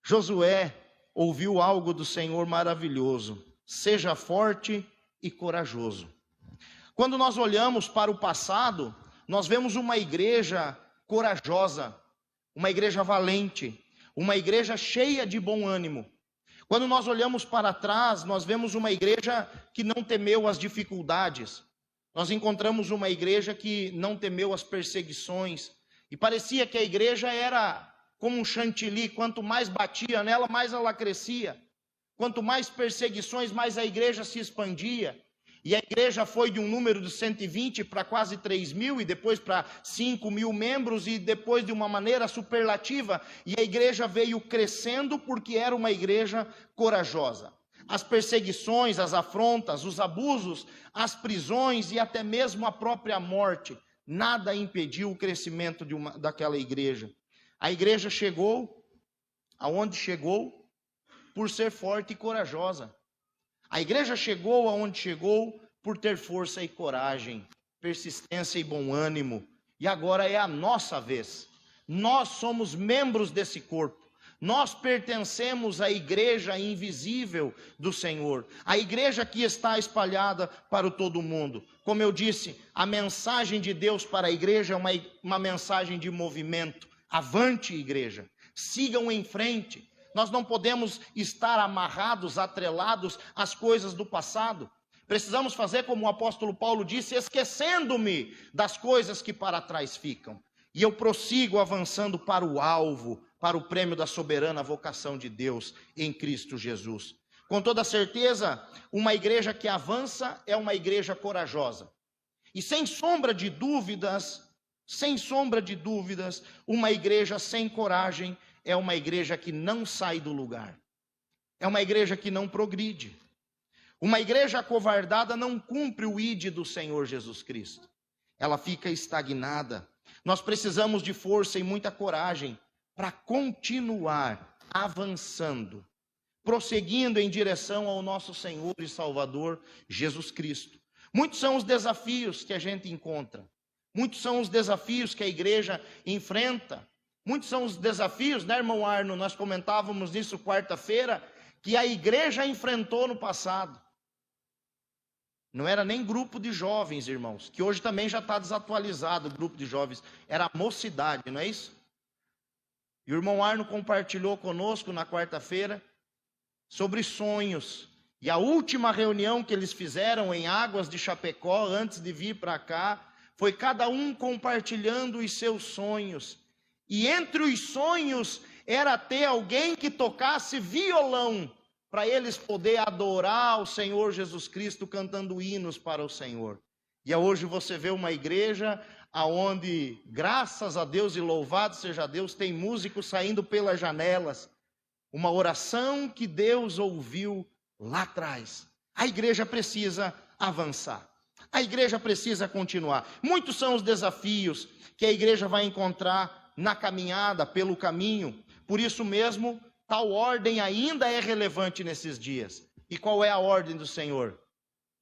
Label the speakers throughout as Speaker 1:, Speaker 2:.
Speaker 1: Josué ouviu algo do Senhor maravilhoso: seja forte e corajoso. Quando nós olhamos para o passado, nós vemos uma igreja corajosa, uma igreja valente, uma igreja cheia de bom ânimo. Quando nós olhamos para trás, nós vemos uma igreja que não temeu as dificuldades. Nós encontramos uma igreja que não temeu as perseguições. E parecia que a igreja era como um chantilly: quanto mais batia nela, mais ela crescia. Quanto mais perseguições, mais a igreja se expandia. E a igreja foi de um número de 120 para quase 3.000, e depois para 5.000 membros, e depois de uma maneira superlativa. E a igreja veio crescendo porque era uma igreja corajosa. As perseguições, as afrontas, os abusos, as prisões e até mesmo a própria morte, nada impediu o crescimento daquela igreja. A igreja chegou aonde chegou por ser forte e corajosa. A igreja chegou aonde chegou por ter força e coragem, persistência e bom ânimo. E agora é a nossa vez. Nós somos membros desse corpo. Nós pertencemos à igreja invisível do Senhor, a igreja que está espalhada para todo mundo. Como eu disse, a mensagem de Deus para a igreja é uma mensagem de movimento. Avante, igreja, sigam em frente. Nós não podemos estar amarrados, atrelados às coisas do passado. Precisamos fazer como o apóstolo Paulo disse: esquecendo-me das coisas que para trás ficam. E eu prossigo avançando para o alvo, para o prêmio da soberana vocação de Deus em Cristo Jesus. Com toda certeza, uma igreja que avança é uma igreja corajosa. E sem sombra de dúvidas, uma igreja sem coragem é uma igreja que não sai do lugar. É uma igreja que não progride. Uma igreja acovardada não cumpre o ide do Senhor Jesus Cristo. Ela fica estagnada. Nós precisamos de força e muita coragem para continuar avançando, prosseguindo em direção ao nosso Senhor e Salvador Jesus Cristo. Muitos são os desafios que a gente encontra. Muitos são os desafios que a igreja enfrenta. Muitos são os desafios, né, irmão Arno? Nós comentávamos nisso quarta-feira, que a igreja enfrentou no passado. Não era nem grupo de jovens, irmãos, que hoje também já está desatualizado o grupo de jovens. Era a mocidade, não é isso? E o irmão Arno compartilhou conosco na quarta-feira sobre sonhos. E a última reunião que eles fizeram em Águas de Chapecó, antes de vir para cá, foi cada um compartilhando os seus sonhos. E entre os sonhos era ter alguém que tocasse violão, para eles poder adorar o Senhor Jesus Cristo cantando hinos para o Senhor. E hoje você vê uma igreja aonde, graças a Deus e louvado seja Deus, tem músicos saindo pelas janelas. Uma oração que Deus ouviu lá atrás. A igreja precisa avançar. A igreja precisa continuar. Muitos são os desafios que a igreja vai encontrar na caminhada, pelo caminho. Por isso mesmo, tal ordem ainda é relevante nesses dias. E qual é a ordem do Senhor?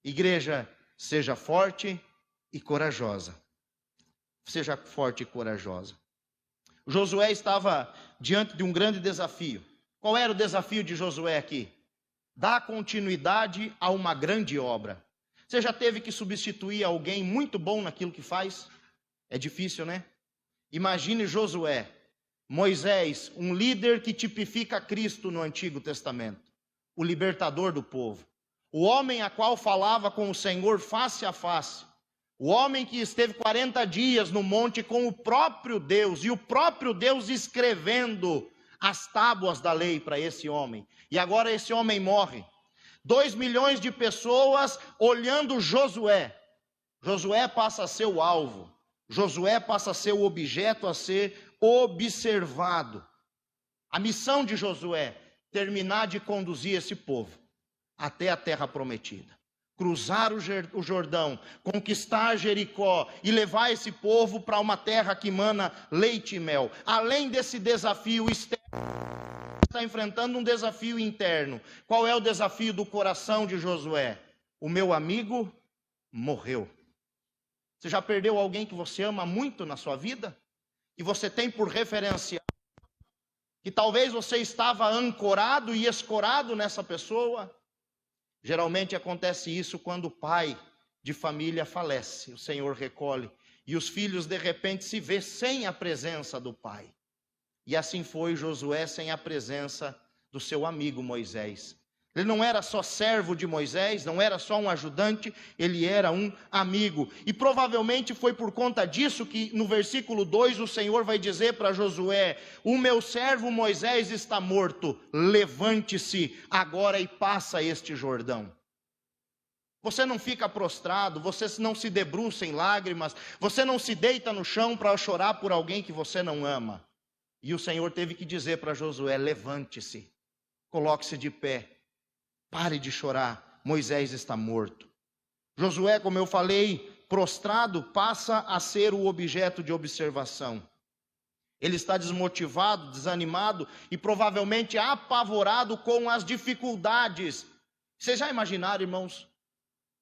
Speaker 1: Igreja, seja forte e corajosa. Seja forte e corajosa. Josué estava diante de um grande desafio. Qual era o desafio de Josué aqui? Dar continuidade a uma grande obra. Você já teve que substituir alguém muito bom naquilo que faz? É difícil, né? Imagine Josué, Moisés, um líder que tipifica Cristo no Antigo Testamento, o libertador do povo, o homem a qual falava com o Senhor face a face, o homem que esteve 40 dias no monte com o próprio Deus, e o próprio Deus escrevendo as tábuas da lei para esse homem. E agora esse homem morre. 2 milhões de pessoas olhando Josué. Josué passa a ser o alvo. Josué passa a ser o objeto a ser observado. A missão de Josué, terminar de conduzir esse povo até a terra prometida. Cruzar o Jordão, conquistar Jericó e levar esse povo para uma terra que mana leite e mel. Além desse desafio externo, está enfrentando um desafio interno. Qual é o desafio do coração de Josué? O meu amigo morreu. Você já perdeu alguém que você ama muito na sua vida? E você tem por referencial que talvez você estava ancorado e escorado nessa pessoa. Geralmente acontece isso quando o pai de família falece, o Senhor recolhe, e os filhos de repente se vê sem a presença do pai. E assim foi Josué sem a presença do seu amigo Moisés. Ele não era só servo de Moisés, não era só um ajudante, ele era um amigo. E provavelmente foi por conta disso que no versículo 2 o Senhor vai dizer para Josué: o meu servo Moisés está morto, levante-se agora e passa este Jordão. Você não fica prostrado, você não se debruça em lágrimas, você não se deita no chão para chorar por alguém que você não ama. E o Senhor teve que dizer para Josué: levante-se, coloque-se de pé. Pare de chorar, Moisés está morto. Josué, como eu falei, prostrado, passa a ser o objeto de observação. Ele está desmotivado, desanimado e provavelmente apavorado com as dificuldades. Vocês já imaginaram, irmãos?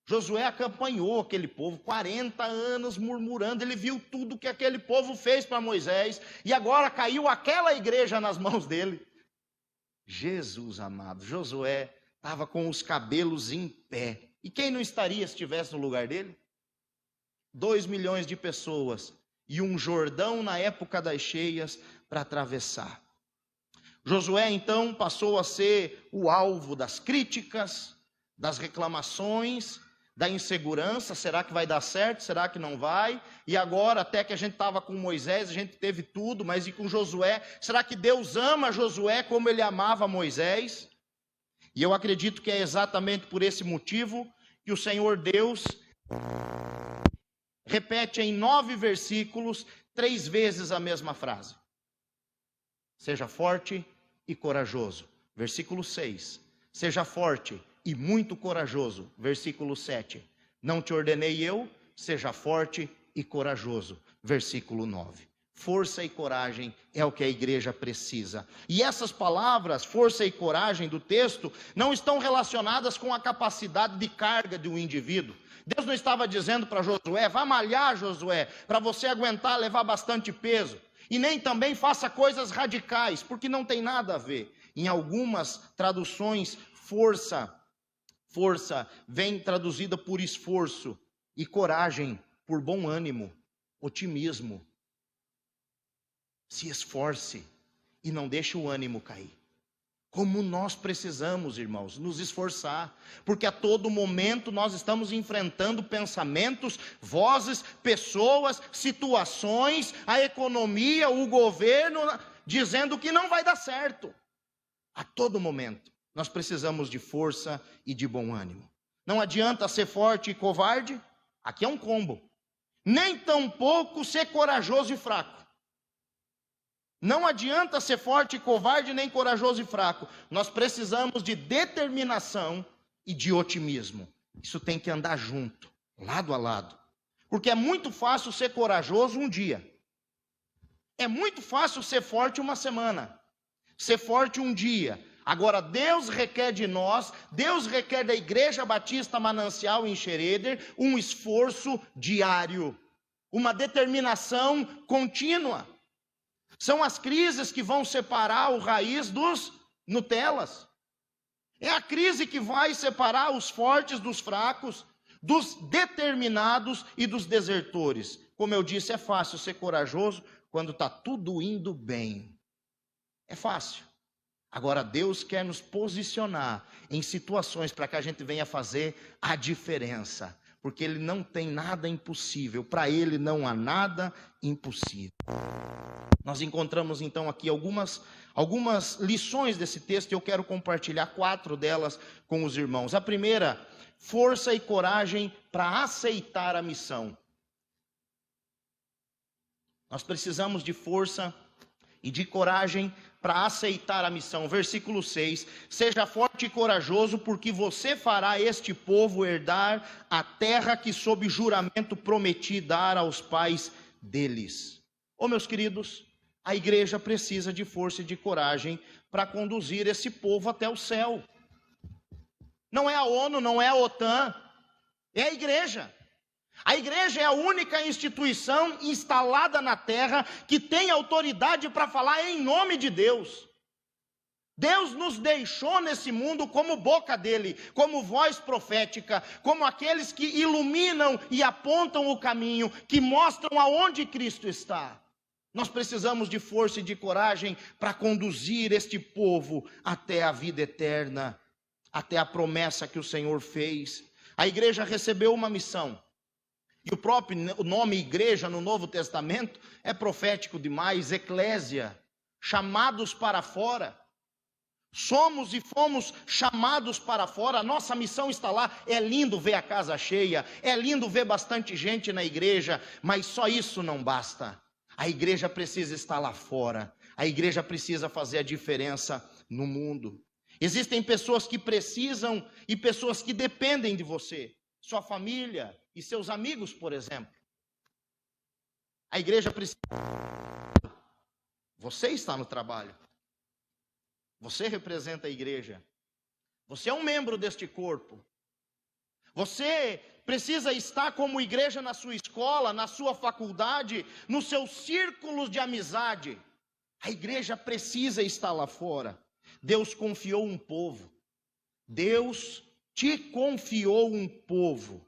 Speaker 1: Josué acompanhou aquele povo, 40 anos murmurando, ele viu tudo que aquele povo fez para Moisés, e agora caiu aquela igreja nas mãos dele. Jesus amado, Josué estava com os cabelos em pé. E quem não estaria se estivesse no lugar dele? 2 milhões de pessoas e um Jordão na época das cheias para atravessar. Josué então passou a ser o alvo das críticas, das reclamações, da insegurança. Será que vai dar certo? Será que não vai? E agora, até que a gente estava com Moisés, a gente teve tudo, mas e com Josué? Será que Deus ama Josué como ele amava Moisés? E eu acredito que é exatamente por esse motivo que o Senhor Deus repete em 9 versículos 3 vezes a mesma frase. Seja forte e corajoso. Versículo 6. Seja forte e muito corajoso. Versículo 7. Não te ordenei eu? Seja forte e corajoso. Versículo 9. Força e coragem é o que a igreja precisa. E essas palavras, força e coragem do texto, não estão relacionadas com a capacidade de carga de um indivíduo. Deus não estava dizendo para Josué: vá malhar, Josué, para você aguentar levar bastante peso. E nem também faça coisas radicais, porque não tem nada a ver. Em algumas traduções, força vem traduzida por esforço, e coragem por bom ânimo, otimismo. Se esforce e não deixe o ânimo cair. Como nós precisamos, irmãos, nos esforçar, porque a todo momento nós estamos enfrentando pensamentos, vozes, pessoas, situações, a economia, o governo, dizendo que não vai dar certo. A todo momento nós precisamos de força e de bom ânimo. Não adianta ser forte e covarde, aqui é um combo. Nem tampouco ser corajoso e fraco. Não adianta ser forte e covarde, nem corajoso e fraco. Nós precisamos de determinação e de otimismo. Isso tem que andar junto, lado a lado. Porque é muito fácil ser corajoso um dia. É muito fácil ser forte uma semana. Ser forte um dia. Agora, Deus requer de nós, Deus requer da Igreja Batista Manancial em Xereder, um esforço diário. Uma determinação contínua. São as crises que vão separar o raiz dos Nutelas. É a crise que vai separar os fortes dos fracos, dos determinados e dos desertores. Como eu disse, é fácil ser corajoso quando está tudo indo bem. É fácil. Agora, Deus quer nos posicionar em situações para que a gente venha fazer a diferença. Porque Ele não tem nada impossível. Para Ele não há nada impossível. Nós encontramos então aqui algumas lições desse texto, e eu quero compartilhar 4 delas com os irmãos. A primeira, força e coragem para aceitar a missão. Nós precisamos de força e de coragem para aceitar a missão. Versículo 6, seja forte e corajoso, porque você fará este povo herdar a terra que sob juramento prometi dar aos pais deles. Ô meus queridos, a igreja precisa de força e de coragem para conduzir esse povo até o céu. Não é a ONU, não é a OTAN, é a igreja. A igreja é a única instituição instalada na terra que tem autoridade para falar em nome de Deus. Deus nos deixou nesse mundo como boca dele, como voz profética, como aqueles que iluminam e apontam o caminho, que mostram aonde Cristo está. Nós precisamos de força e de coragem para conduzir este povo até a vida eterna, até a promessa que o Senhor fez. A igreja recebeu uma missão. E o próprio nome igreja no Novo Testamento é profético demais, eclésia, chamados para fora. Somos e fomos chamados para fora, a nossa missão está lá. É lindo ver a casa cheia, é lindo ver bastante gente na igreja, mas só isso não basta. A igreja precisa estar lá fora, a igreja precisa fazer a diferença no mundo. Existem pessoas que precisam e pessoas que dependem de você, sua família e seus amigos, por exemplo. A igreja precisa. Você está no trabalho. Você representa a igreja. Você é um membro deste corpo. Você precisa estar como igreja na sua escola, na sua faculdade, nos seus círculos de amizade. A igreja precisa estar lá fora. Deus confiou um povo. Deus te confiou um povo.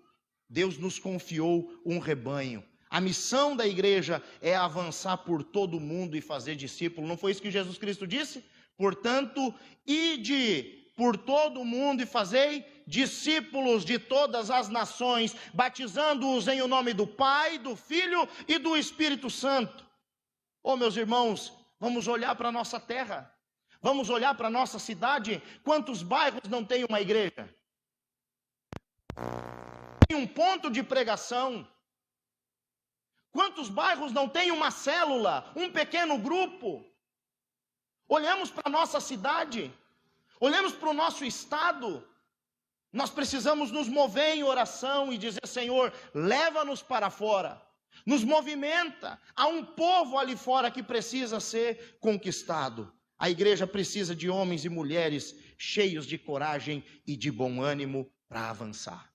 Speaker 1: Deus nos confiou um rebanho. A missão da igreja é avançar por todo o mundo e fazer discípulo. Não foi isso que Jesus Cristo disse? Portanto, ide por todo o mundo e fazei discípulos de todas as nações, batizando-os em o nome do Pai, do Filho e do Espírito Santo. Oh, meus irmãos, vamos olhar para a nossa terra, vamos olhar para a nossa cidade. Quantos bairros não tem uma igreja? Tem um ponto de pregação. Quantos bairros não tem uma célula, um pequeno grupo? Olhamos para a nossa cidade, olhamos para o nosso estado, nós precisamos nos mover em oração e dizer: Senhor, leva-nos para fora, nos movimenta. Há um povo ali fora que precisa ser conquistado. A igreja precisa de homens e mulheres cheios de coragem e de bom ânimo para avançar.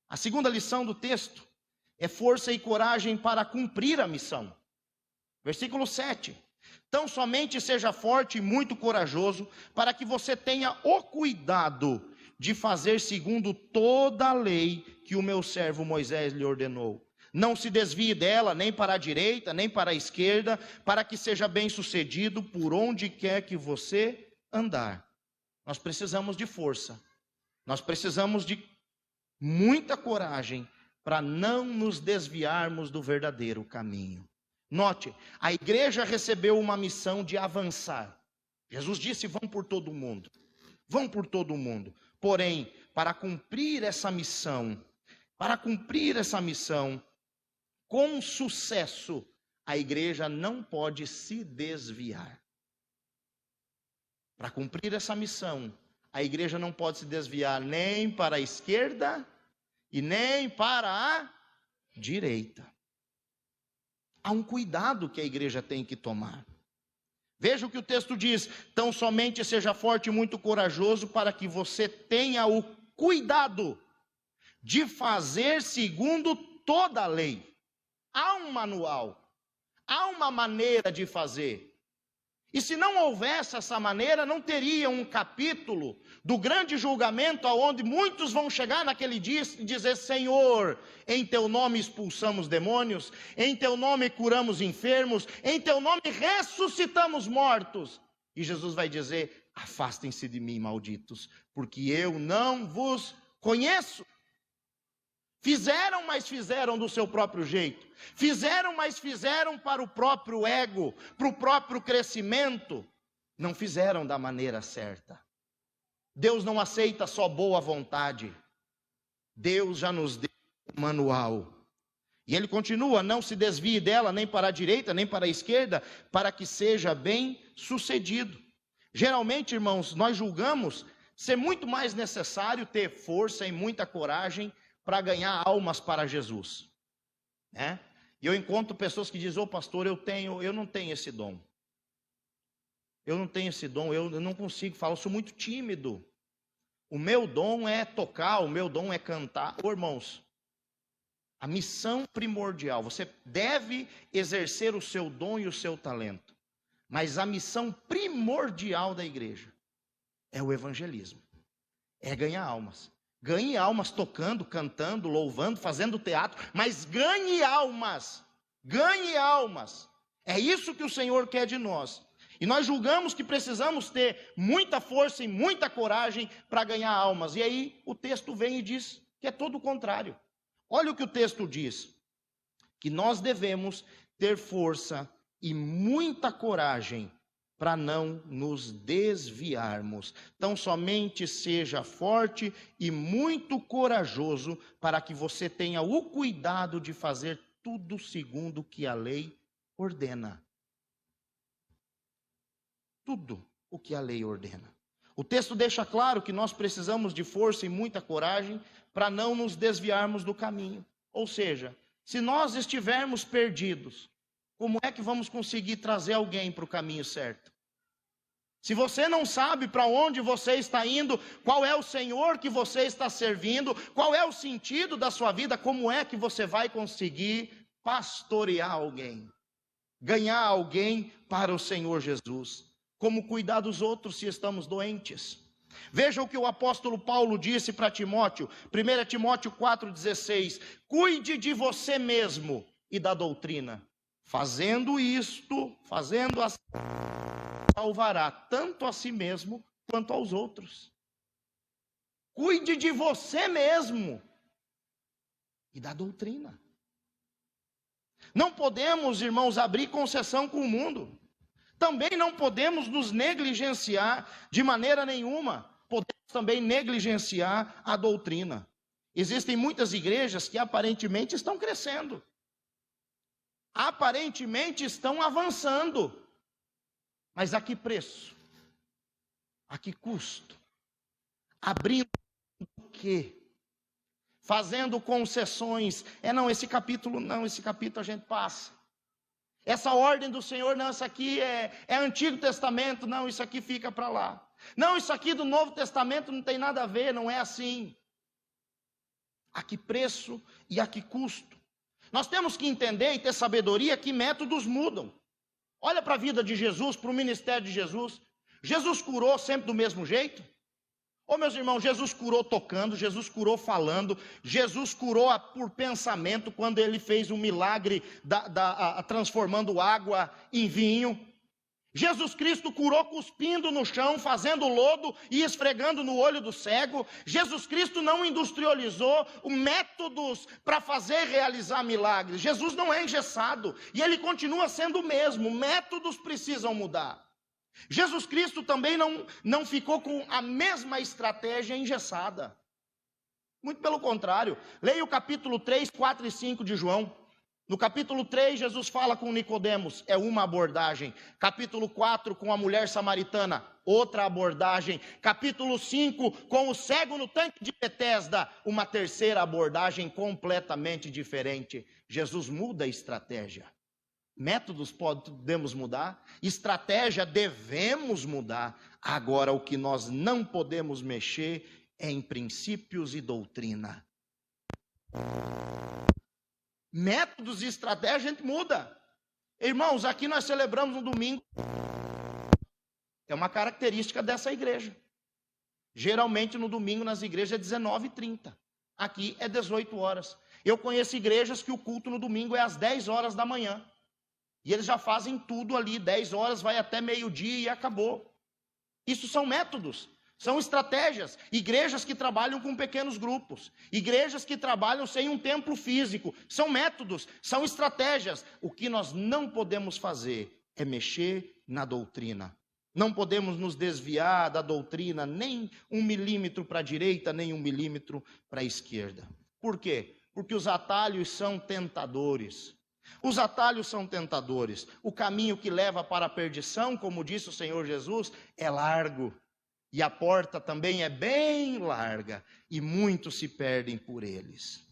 Speaker 1: A segunda lição do texto é força e coragem para cumprir a missão. Versículo 7. Tão somente seja forte e muito corajoso, para que você tenha o cuidado de fazer segundo toda a lei que o meu servo Moisés lhe ordenou. Não se desvie dela, nem para a direita, nem para a esquerda, para que seja bem-sucedido por onde quer que você andar. Nós precisamos de força, nós precisamos de muita coragem para não nos desviarmos do verdadeiro caminho. Note, a igreja recebeu uma missão de avançar. Jesus disse: vão por todo o mundo. Vão por todo o mundo. Porém, para cumprir essa missão, com sucesso, a igreja não pode se desviar. Para cumprir essa missão, a igreja não pode se desviar nem para a esquerda e nem para a direita. Há um cuidado que a igreja tem que tomar. Veja o que o texto diz: tão somente seja forte e muito corajoso, para que você tenha o cuidado de fazer segundo toda a lei. Há um manual, há uma maneira de fazer. E se não houvesse essa maneira, não teria um capítulo do grande julgamento, aonde muitos vão chegar naquele dia e dizer: Senhor, em teu nome expulsamos demônios, em teu nome curamos enfermos, em teu nome ressuscitamos mortos. E Jesus vai dizer: afastem-se de mim, malditos, porque eu não vos conheço. Fizeram, mas fizeram do seu próprio jeito. Fizeram, mas fizeram para o próprio ego, para o próprio crescimento. Não fizeram da maneira certa. Deus não aceita só boa vontade. Deus já nos deu um manual. E ele continua: não se desvie dela nem para a direita, nem para a esquerda, para que seja bem sucedido. Geralmente, irmãos, nós julgamos ser muito mais necessário ter força e muita coragem para ganhar almas para Jesus, né? E eu encontro pessoas que dizem: ô pastor, eu não tenho esse dom. Eu não tenho esse dom, eu não consigo falar, eu sou muito tímido. O meu dom é tocar, o meu dom é cantar. Ô, irmãos, a missão primordial, você deve exercer o seu dom e o seu talento, mas a missão primordial da igreja é o evangelismo, é ganhar almas. Ganhe almas tocando, cantando, louvando, fazendo teatro, mas ganhe almas, ganhe almas. É isso que o Senhor quer de nós. E nós julgamos que precisamos ter muita força e muita coragem para ganhar almas. E aí o texto vem e diz que é todo o contrário. Olha o que o texto diz, que nós devemos ter força e muita coragem para não nos desviarmos. Então, somente seja forte e muito corajoso para que você tenha o cuidado de fazer tudo segundo o que a lei ordena. Tudo o que a lei ordena. O texto deixa claro que nós precisamos de força e muita coragem para não nos desviarmos do caminho. Ou seja, se nós estivermos perdidos, como é que vamos conseguir trazer alguém para o caminho certo? Se você não sabe para onde você está indo, qual é o Senhor que você está servindo, qual é o sentido da sua vida, como é que você vai conseguir pastorear alguém? Ganhar alguém para o Senhor Jesus? Como cuidar dos outros se estamos doentes? Veja o que o apóstolo Paulo disse para Timóteo, 1 Timóteo 4,16: cuide de você mesmo e da doutrina. Fazendo isto, fazendo assim, salvará tanto a si mesmo quanto aos outros. Cuide de você mesmo e da doutrina. Não podemos, irmãos, abrir concessão com o mundo. Também não podemos nos negligenciar de maneira nenhuma. Podemos também negligenciar a doutrina. Existem muitas igrejas que aparentemente estão crescendo. Aparentemente estão avançando. Mas a que preço? A que custo? Abrindo o quê? Fazendo concessões. Não, esse capítulo a gente passa. Essa ordem do Senhor, não, isso aqui é Antigo Testamento, não, isso aqui fica para lá. Não, isso aqui do Novo Testamento não tem nada a ver, não é assim. A que preço e a que custo? Nós temos que entender e ter sabedoria que métodos mudam. Olha para a vida de Jesus, para o ministério de Jesus. Jesus curou sempre do mesmo jeito? Meus irmãos, Jesus curou tocando, Jesus curou falando, Jesus curou por pensamento, quando ele fez um milagre transformando água em vinho. Jesus Cristo curou cuspindo no chão, fazendo lodo e esfregando no olho do cego. Jesus Cristo não industrializou métodos para realizar milagres. Jesus não é engessado e ele continua sendo o mesmo. Métodos precisam mudar. Jesus Cristo também não ficou com a mesma estratégia engessada. Muito pelo contrário. Leia o capítulo 3, 4 e 5 de João. No capítulo 3, Jesus fala com Nicodemos, é uma abordagem. Capítulo 4, com a mulher samaritana, outra abordagem. Capítulo 5, com o cego no tanque de Betesda, uma terceira abordagem completamente diferente. Jesus muda a estratégia. Métodos podemos mudar, estratégia devemos mudar. Agora, o que nós não podemos mexer é em princípios e doutrina. Métodos e estratégia a gente muda. Irmãos, aqui nós celebramos no domingo. É uma característica dessa igreja. Geralmente no domingo nas igrejas é 19h30. Aqui é 18 horas. Eu conheço igrejas que o culto no domingo é às 10 horas da manhã. E eles já fazem tudo ali, 10 horas, vai até meio-dia e acabou. Isso são métodos, são estratégias. Igrejas que trabalham com pequenos grupos, igrejas que trabalham sem um templo físico, são métodos, são estratégias. O que nós não podemos fazer é mexer na doutrina. Não podemos nos desviar da doutrina nem 1 milímetro para a direita, nem 1 milímetro para a esquerda. Por quê? Porque os atalhos são tentadores. Os atalhos são tentadores. O caminho que leva para a perdição, como disse o Senhor Jesus, é largo. E a porta também é bem larga. E muitos se perdem por eles.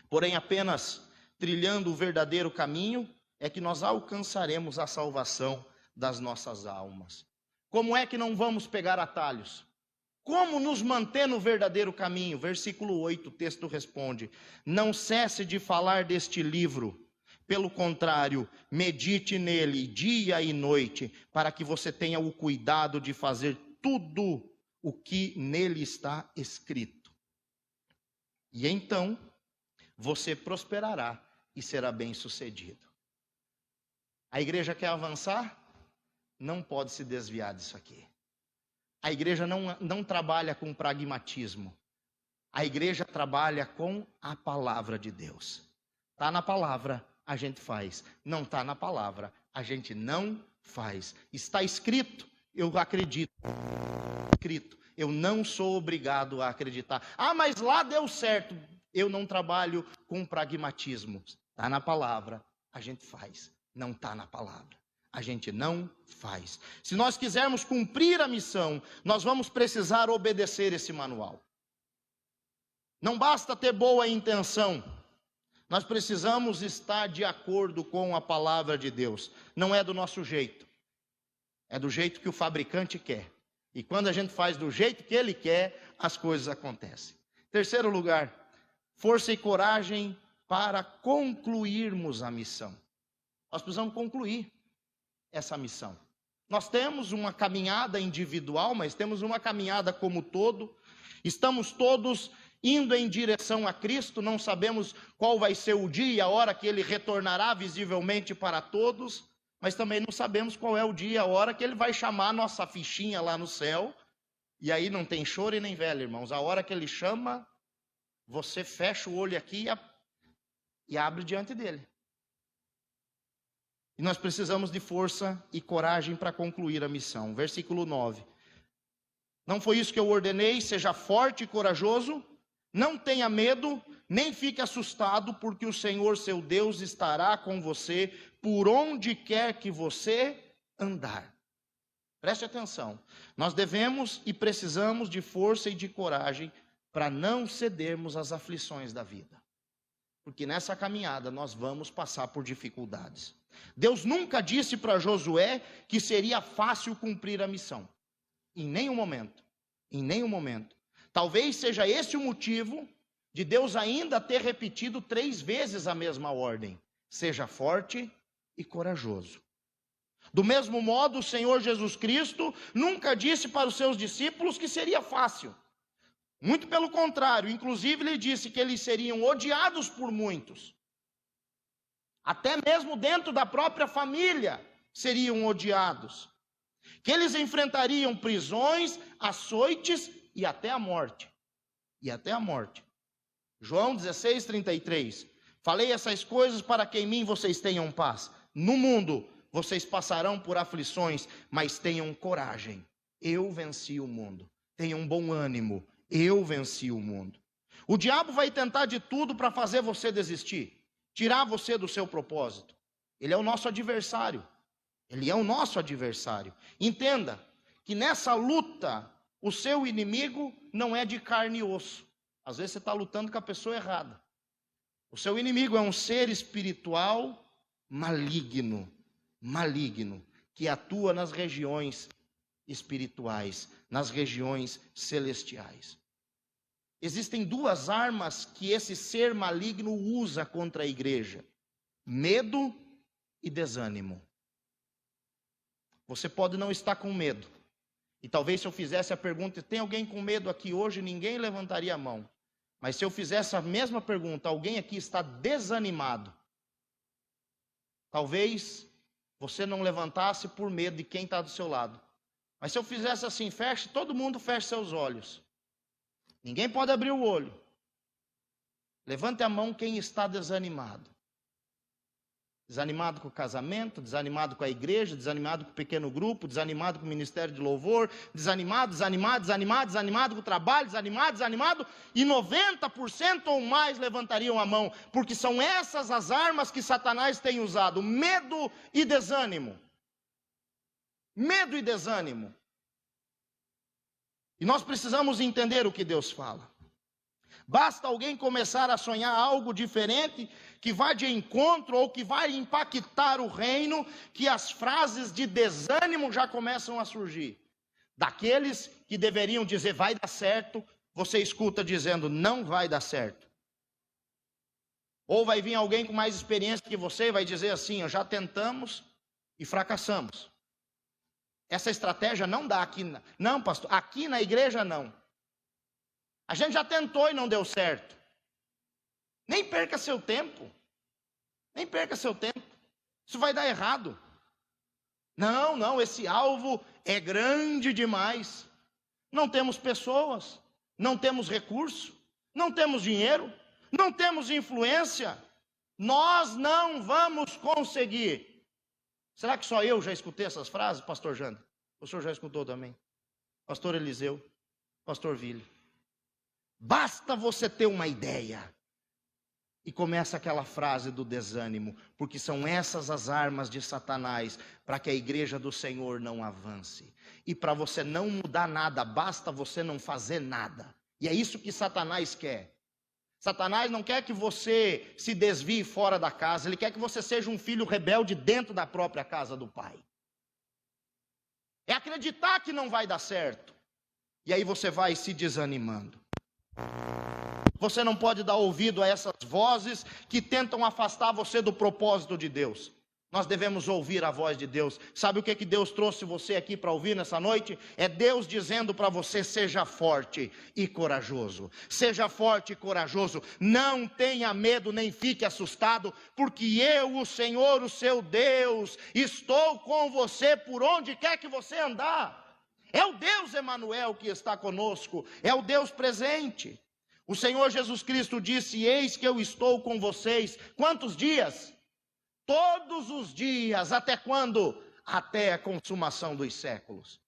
Speaker 1: Porém, apenas trilhando o verdadeiro caminho é que nós alcançaremos a salvação das nossas almas. Como é que não vamos pegar atalhos? Como nos manter no verdadeiro caminho? Versículo 8, o texto responde: não cesse de falar deste livro. Pelo contrário, medite nele dia e noite, para que você tenha o cuidado de fazer tudo o que nele está escrito. E então você prosperará e será bem-sucedido. A igreja quer avançar? Não pode se desviar disso aqui. A igreja não trabalha com pragmatismo. A igreja trabalha com a palavra de Deus. Está na palavra, a gente faz. Não está na palavra, a gente não faz. Está escrito, eu acredito. Escrito, eu não sou obrigado a acreditar. Ah, mas lá deu certo. Eu não trabalho com pragmatismo. Está na palavra, a gente faz. Não está na palavra, a gente não faz. Se nós quisermos cumprir a missão, nós vamos precisar obedecer esse manual. Não basta ter boa intenção. Nós precisamos estar de acordo com a palavra de Deus. Não é do nosso jeito. É do jeito que o fabricante quer. E quando a gente faz do jeito que ele quer, as coisas acontecem. Terceiro lugar, força e coragem para concluirmos a missão. Nós precisamos concluir essa missão. Nós temos uma caminhada individual, mas temos uma caminhada como todo. Estamos todos indo em direção a Cristo, não sabemos qual vai ser o dia e a hora que Ele retornará visivelmente para todos, mas também não sabemos qual é o dia e a hora que Ele vai chamar a nossa fichinha lá no céu, e aí não tem choro e nem vela, irmãos. A hora que Ele chama, você fecha o olho aqui e abre diante dEle. E nós precisamos de força e coragem para concluir a missão. Versículo 9. Não foi isso que eu ordenei? Seja forte e corajoso. Não tenha medo, nem fique assustado, porque o Senhor seu Deus estará com você por onde quer que você andar. Preste atenção. Nós devemos e precisamos de força e de coragem para não cedermos às aflições da vida. Porque nessa caminhada nós vamos passar por dificuldades. Deus nunca disse para Josué que seria fácil cumprir a missão. Em nenhum momento. Em nenhum momento. Talvez seja esse o motivo de Deus ainda ter repetido 3 vezes a mesma ordem. Seja forte e corajoso. Do mesmo modo, o Senhor Jesus Cristo nunca disse para os seus discípulos que seria fácil. Muito pelo contrário, inclusive ele disse que eles seriam odiados por muitos. Até mesmo dentro da própria família seriam odiados. Que eles enfrentariam prisões, açoites e até a morte. E até a morte. João 16:33. Falei essas coisas para que em mim vocês tenham paz. No mundo vocês passarão por aflições, mas tenham coragem. Eu venci o mundo. Tenham bom ânimo. Eu venci o mundo. O diabo vai tentar de tudo para fazer você desistir. Tirar você do seu propósito. Ele é o nosso adversário. Ele é o nosso adversário. Entenda que nessa luta, o seu inimigo não é de carne e osso. Às vezes você está lutando com a pessoa errada. O seu inimigo é um ser espiritual maligno, que atua nas regiões espirituais, nas regiões celestiais. Existem 2 armas que esse ser maligno usa contra a igreja: medo e desânimo. Você pode não estar com medo. E talvez se eu fizesse a pergunta, tem alguém com medo aqui hoje? Ninguém levantaria a mão. Mas se eu fizesse a mesma pergunta, alguém aqui está desanimado? Talvez você não levantasse por medo de quem está do seu lado. Mas se eu fizesse assim, todo mundo feche seus olhos. Ninguém pode abrir o olho. Levante a mão quem está desanimado. Desanimado com o casamento, desanimado com a igreja, desanimado com o pequeno grupo, desanimado com o ministério de louvor, desanimado com o trabalho, desanimado, e 90% ou mais levantariam a mão, porque são essas as armas que Satanás tem usado: medo e desânimo. Medo e desânimo. E nós precisamos entender o que Deus fala. Basta alguém começar a sonhar algo diferente, que vá de encontro ou que vai impactar o reino, que as frases de desânimo já começam a surgir. Daqueles que deveriam dizer vai dar certo, você escuta dizendo não vai dar certo. Ou vai vir alguém com mais experiência que você e vai dizer assim: já tentamos e fracassamos. Essa estratégia não dá aqui. Não, pastor, aqui na igreja não. A gente já tentou e não deu certo. Nem perca seu tempo. Nem perca seu tempo. Isso vai dar errado. Não, esse alvo é grande demais. Não temos pessoas, não temos recurso, não temos dinheiro, não temos influência. Nós não vamos conseguir. Será que só eu já escutei essas frases, pastor Janda? O senhor já escutou também? Pastor Eliseu, pastor Vili. Basta você ter uma ideia. E começa aquela frase do desânimo, porque são essas as armas de Satanás para que a igreja do Senhor não avance. E para você não mudar nada, basta você não fazer nada. E é isso que Satanás quer. Satanás não quer que você se desvie fora da casa, ele quer que você seja um filho rebelde dentro da própria casa do pai. É acreditar que não vai dar certo. E aí você vai se desanimando. Você não pode dar ouvido a essas vozes que tentam afastar você do propósito de Deus. Nós devemos ouvir a voz de Deus. Sabe o que Deus trouxe você aqui para ouvir nessa noite? É Deus dizendo para você: seja forte e corajoso. Seja forte e corajoso. Não tenha medo nem fique assustado, porque eu, o Senhor, o seu Deus, estou com você por onde quer que você andar. É o Deus Emanuel que está conosco. É o Deus presente. O Senhor Jesus Cristo disse: eis que eu estou com vocês. Quantos dias? Todos os dias. Até quando? Até a consumação dos séculos.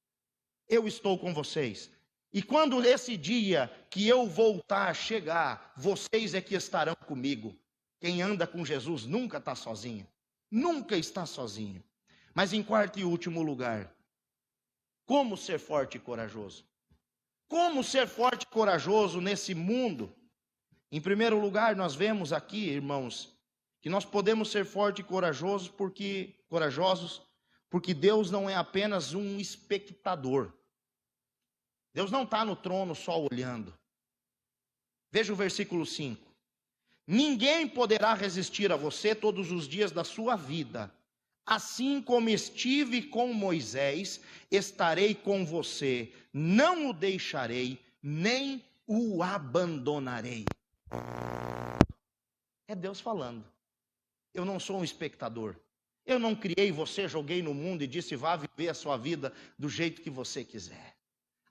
Speaker 1: Eu estou com vocês. E quando esse dia que eu voltar a chegar, vocês é que estarão comigo. Quem anda com Jesus nunca está sozinho. Nunca está sozinho. Mas em quarto e último lugar, como ser forte e corajoso? Como ser forte e corajoso nesse mundo? Em primeiro lugar, nós vemos aqui, irmãos, que nós podemos ser fortes e corajosos porque Deus não é apenas um espectador. Deus não está no trono só olhando. Veja o versículo 5. Ninguém poderá resistir a você todos os dias da sua vida. Assim como estive com Moisés, estarei com você, não o deixarei, nem o abandonarei. É Deus falando. Eu não sou um espectador. Eu não criei você, joguei no mundo e disse: vá viver a sua vida do jeito que você quiser.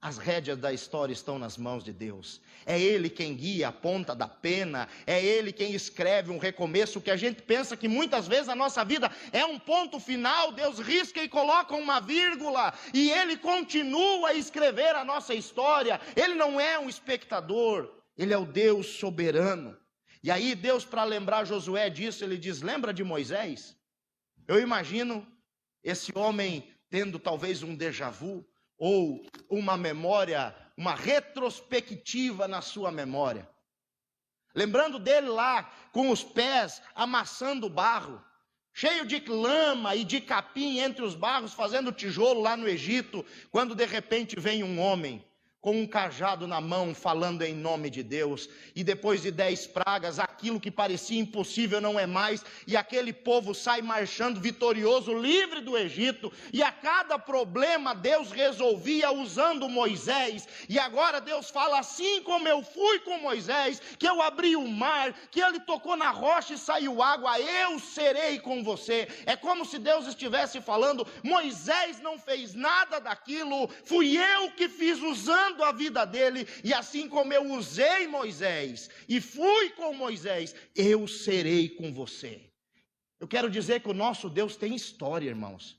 Speaker 1: As rédeas da história estão nas mãos de Deus. É Ele quem guia a ponta da pena. É Ele quem escreve um recomeço, que a gente pensa que muitas vezes a nossa vida é um ponto final. Deus risca e coloca uma vírgula. E Ele continua a escrever a nossa história. Ele não é um espectador. Ele é o Deus soberano. E aí Deus, para lembrar Josué disso, Ele diz: lembra de Moisés? Eu imagino esse homem tendo talvez um déjà vu, ou uma memória, uma retrospectiva na sua memória. Lembrando dele lá, com os pés amassando barro, cheio de lama e de capim entre os barros, fazendo tijolo lá no Egito, quando de repente vem um homem com um cajado na mão, falando em nome de Deus, e depois de 10 pragas, aquilo que parecia impossível não é mais, e aquele povo sai marchando vitorioso, livre do Egito, e a cada problema Deus resolvia usando Moisés, e agora Deus fala: assim como eu fui com Moisés, que eu abri o mar, que ele tocou na rocha e saiu água, eu serei com você. É como se Deus estivesse falando: Moisés não fez nada daquilo, fui eu que fiz usando a vida dele, e assim como eu usei Moisés e fui com Moisés, eu serei com você. Eu quero dizer que o nosso Deus tem história, irmãos.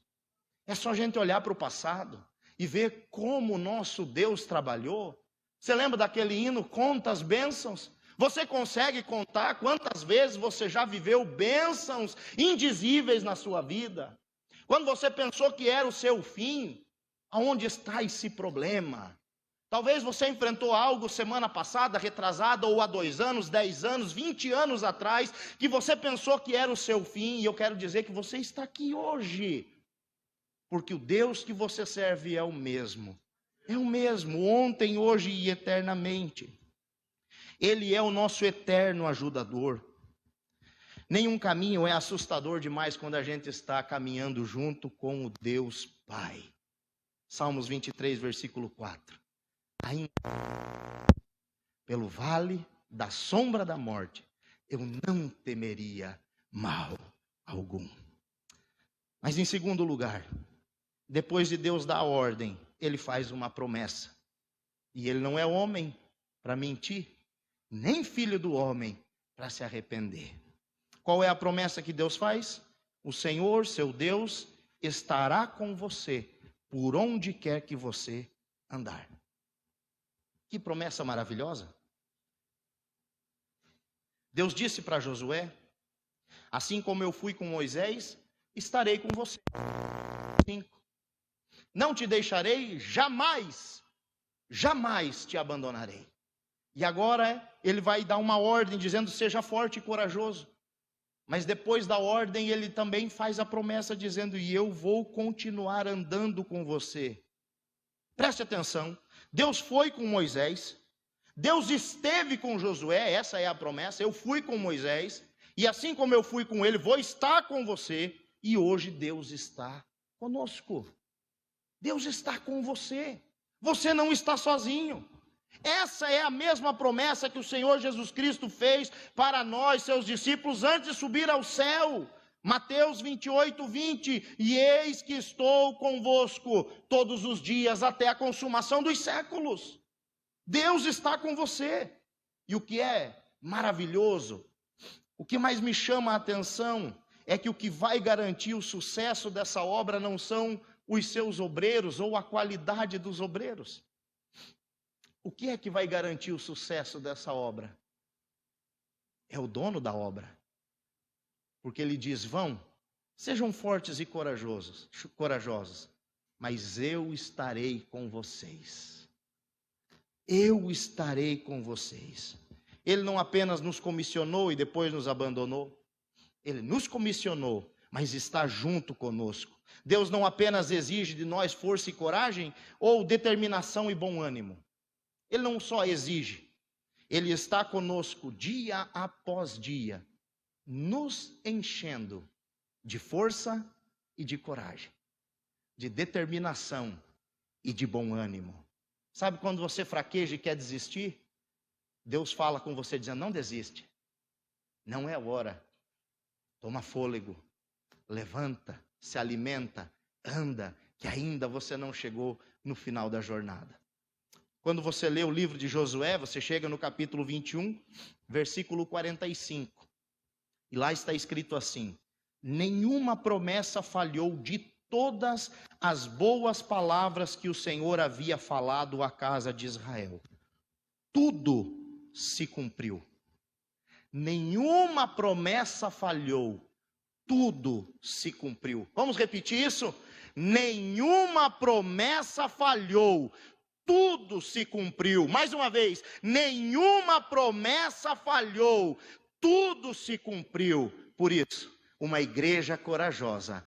Speaker 1: É só a gente olhar para o passado e ver como o nosso Deus trabalhou. Você lembra daquele hino, Conta as Bênçãos? Você consegue contar quantas vezes você já viveu bênçãos indizíveis na sua vida? Quando você pensou que era o seu fim, aonde está esse problema? Talvez você enfrentou algo semana passada, retrasada, ou há 2 anos, 10 anos, 20 anos atrás, que você pensou que era o seu fim, e eu quero dizer que você está aqui hoje, porque o Deus que você serve é o mesmo, ontem, hoje e eternamente. Ele é o nosso eterno ajudador. Nenhum caminho é assustador demais quando a gente está caminhando junto com o Deus Pai. Salmos 23, versículo 4. Ainda pelo vale da sombra da morte, eu não temeria mal algum. Mas em segundo lugar, depois de Deus dar a ordem, ele faz uma promessa. E ele não é homem para mentir, nem filho do homem para se arrepender. Qual é a promessa que Deus faz? O Senhor, seu Deus, estará com você por onde quer que você andar. Que promessa maravilhosa! Deus disse para Josué: assim como eu fui com Moisés, estarei com você. 5. Não te deixarei, jamais, jamais te abandonarei. E agora ele vai dar uma ordem dizendo: seja forte e corajoso. Mas depois da ordem ele também faz a promessa dizendo: e eu vou continuar andando com você. Preste atenção, Deus foi com Moisés, Deus esteve com Josué, essa é a promessa. Eu fui com Moisés, e assim como eu fui com ele, vou estar com você. E hoje Deus está conosco. Deus está com você. Você não está sozinho. Essa é a mesma promessa que o Senhor Jesus Cristo fez para nós, seus discípulos, antes de subir ao céu. Mateus 28, 20. E eis que estou convosco todos os dias até a consumação dos séculos. Deus está com você. E o que é maravilhoso, o que mais me chama a atenção, é que o que vai garantir o sucesso dessa obra não são os seus obreiros ou a qualidade dos obreiros. O que é que vai garantir o sucesso dessa obra? É o dono da obra. Porque ele diz: vão, sejam fortes e corajosos, mas eu estarei com vocês. Eu estarei com vocês. Ele não apenas nos comissionou e depois nos abandonou. Ele nos comissionou, mas está junto conosco. Deus não apenas exige de nós força e coragem, ou determinação e bom ânimo. Ele não só exige, ele está conosco dia após dia, nos enchendo de força e de coragem, de determinação e de bom ânimo. Sabe quando você fraqueja e quer desistir? Deus fala com você dizendo: não desiste, não é a hora. Toma fôlego, levanta, se alimenta, anda, que ainda você não chegou no final da jornada. Quando você lê o livro de Josué, você chega no capítulo 21, versículo 45. E lá está escrito assim: nenhuma promessa falhou de todas as boas palavras que o Senhor havia falado à casa de Israel. Tudo se cumpriu. Nenhuma promessa falhou, tudo se cumpriu. Vamos repetir isso? Nenhuma promessa falhou, tudo se cumpriu. Mais uma vez, nenhuma promessa falhou, tudo se cumpriu. Por isso, uma igreja corajosa